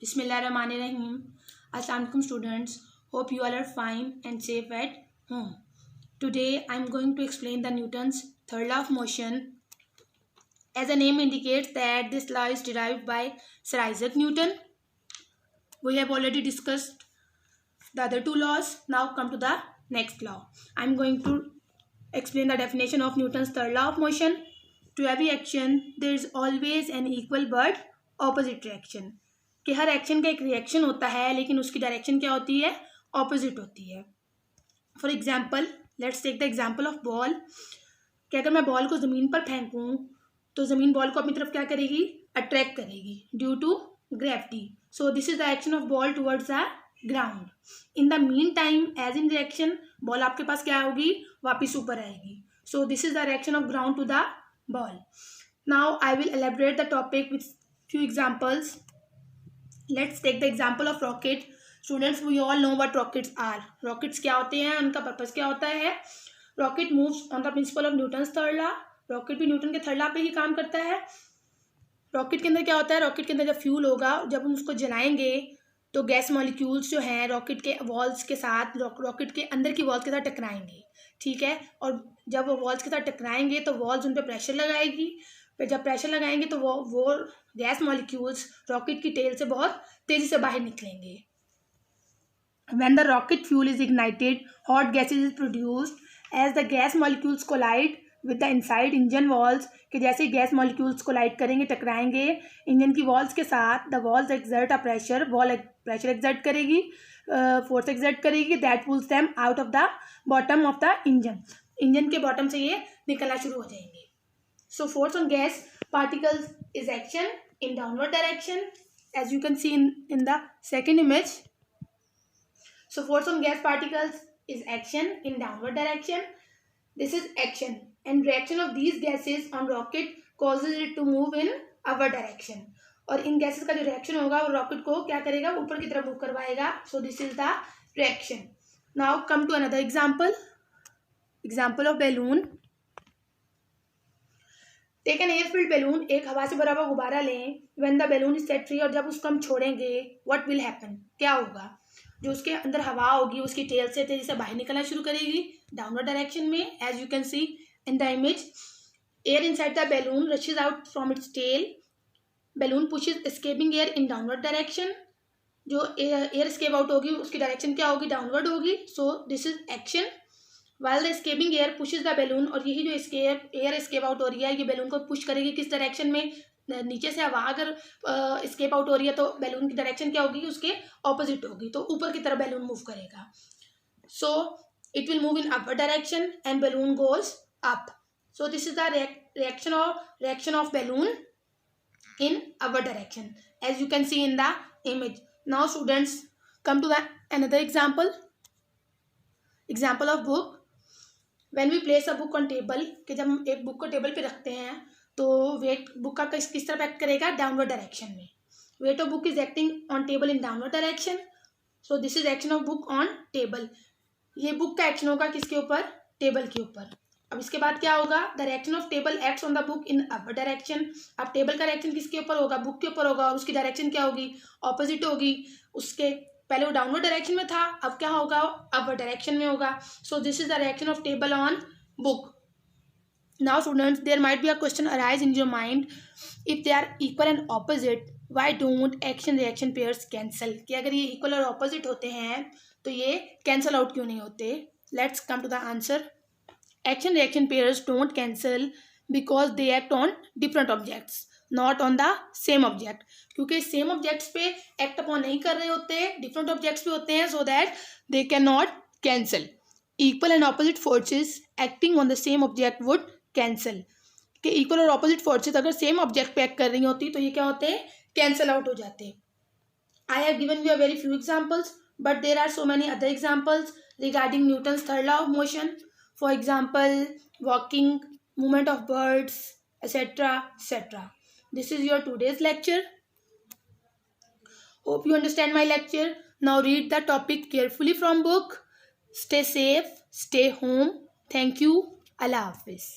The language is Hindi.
Bismillahirrahmanirrahim. Assalamu alaikum students. Hope you all are fine and safe at home. Today I am going to explain the Newton's third law of motion. As the name indicates that this law is derived by Sir Isaac Newton. We have already discussed the other two laws. Now come to the next law. I am going to explain the definition of Newton's third law of motion. To every action there is always an equal but opposite reaction. कि हर एक्शन का एक रिएक्शन होता है लेकिन उसकी डायरेक्शन क्या होती है, ऑपोजिट होती है. For example let's take the example of ball. कि अगर मैं बॉल को ज़मीन पर फेंकूँ तो ज़मीन बॉल को अपनी तरफ क्या करेगी, अट्रैक्ट करेगी due to gravity. So this is the action of ball towards the ground. In the mean time as in reaction ball आपके पास क्या होगी, वापिस ऊपर आएगी. So this is the reaction of ground to the ball. Now I will elaborate the topic with few examples. Let's take the example of rocket. Students, we all know what rockets are. Rockets क्या होते हैं, उनका पर्पस क्या होता है. Rocket moves on the principle of Newton's third law. Rocket भी न्यूटन के थर्ड लॉ पे ही काम करता है. रॉकेट के अंदर क्या होता है, रॉकेट के अंदर जब फ्यूल होगा, जब हम उसको जलाएंगे तो गैस मॉलिक्यूल्स जो हैं रॉकेट के वॉल्स के साथ, रॉकेट के अंदर की वॉल्स के साथ टकराएंगे. ठीक है. और जब वो वॉल्स के साथ टकराएंगे तो वॉल्स उन पर प्रेशर लगाएगी. फिर जब प्रेशर लगाएंगे तो वो गैस मॉलिक्यूल्स रॉकेट की टेल से बहुत तेजी से बाहर निकलेंगे. When the rocket fuel is ignited, hot gases is produced as the gas molecules collide with the inside engine walls. कि जैसे गैस मॉलिक्यूल्स कोलाइड करेंगे, टकराएंगे इंजन की वॉल्स के साथ, the walls exert a pressure, wall pressure exert करेगी, फोर्स एक्सर्ट करेगी, that pools them out of the bottom of the engine. Engine के बॉटम से ये निकलना शुरू हो जाएंगे. So force on gas particles is action in downward direction, as you can see in the second image. So force on gas particles is action in downward direction. This is action, and reaction of these gases on rocket causes it to move in upward direction. और इन गैसेस का जो रिएक्शन होगा वो रॉकेट को क्या करेगा, ऊपर की तरफ मूव करवाएगा. So this is the reaction. Now come to another example. Example of balloon. Take an air-filled balloon. एक हवा से भरा हुआ गुब्बारा लें. When the balloon is set free, और जब उसको हम छोड़ेंगे, व्हाट विल हैपन, क्या होगा. जो उसके अंदर हवा होगी उसकी टेल से तेजी से बाहर निकलना शुरू करेगी डाउनवर्ड डायरेक्शन में. As you can see in the image, air inside the balloon rushes out from its tail. Balloon pushes escaping air in downward direction. जो एयर एस्केप आउट होगी उसकी डायरेक्शन क्या होगी, डाउनवर्ड होगी. So this is action. While the escaping air pushes the balloon, और यही जो एयर escape out हो रही है ये बैलून को पुश करेगी किस डायरेक्शन में, नीचे से हवा अगर escape out हो रही है तो बैलून की डायरेक्शन क्या होगी, उसके ऑपोजिट होगी, तो ऊपर की तरफ बैलून मूव करेगा. So it will move in upward direction and balloon goes up. So this is the reaction of balloon in upward direction, as you can see in the image. Now students, come to the another example of book. When we place a book on table, कि जब हम एक बुक को टेबल पे रखते हैं तो वेट बुक का किस तरफ एक्ट करेगा, डाउनवर्ड डायरेक्शन में. Weight of book is acting on table in downward direction. So this is action of book on table. ये बुक का एक्शन होगा किसके ऊपर, टेबल के ऊपर. अब इसके बाद क्या होगा, the reaction of table acts on the book in upward direction. अब टेबल का रिएक्शन किसके ऊपर होगा, बुक के ऊपर होगा, और उसकी डायरेक्शन क्या होगी, ऑपोजिट होगी. उसके पहले वो डाउनवर्ड डायरेक्शन में था, अब क्या होगा, अपवर्ड डायरेक्शन में होगा. So this is the reaction of table on book. Now students, there might be a question arise in your mind, if they are equal and opposite why don't action reaction pairs cancel. कि अगर ये इक्वल और ऑपोजिट होते हैं तो ये कैंसल आउट क्यों नहीं होते. Let's come to the answer. Action reaction pairs don't cancel because they act on different objects, not on the same object. क्योंकि सेम ऑब्जेक्ट्स पे एक्ट अपॉन नहीं कर रहे होते, डिफरेंट ऑब्जेक्ट्स पे होते हैं, so that they can not cancel. Equal and opposite forces acting on the same object would cancel. कि इक्वल और ऑपोजिट फोर्सेस अगर सेम ऑब्जेक्ट पे एक्ट कर रही होती तो ये क्या होते हैं, कैंसल आउट हो जाते. I have given you a very few examples, but there are so many other examples regarding Newton's third law of motion. For example walking, movement of birds, etc. etc. This is your today's lecture. Hope you understand my lecture. Now read the topic carefully from book. Stay safe, stay home. Thank you. Allah Hafiz.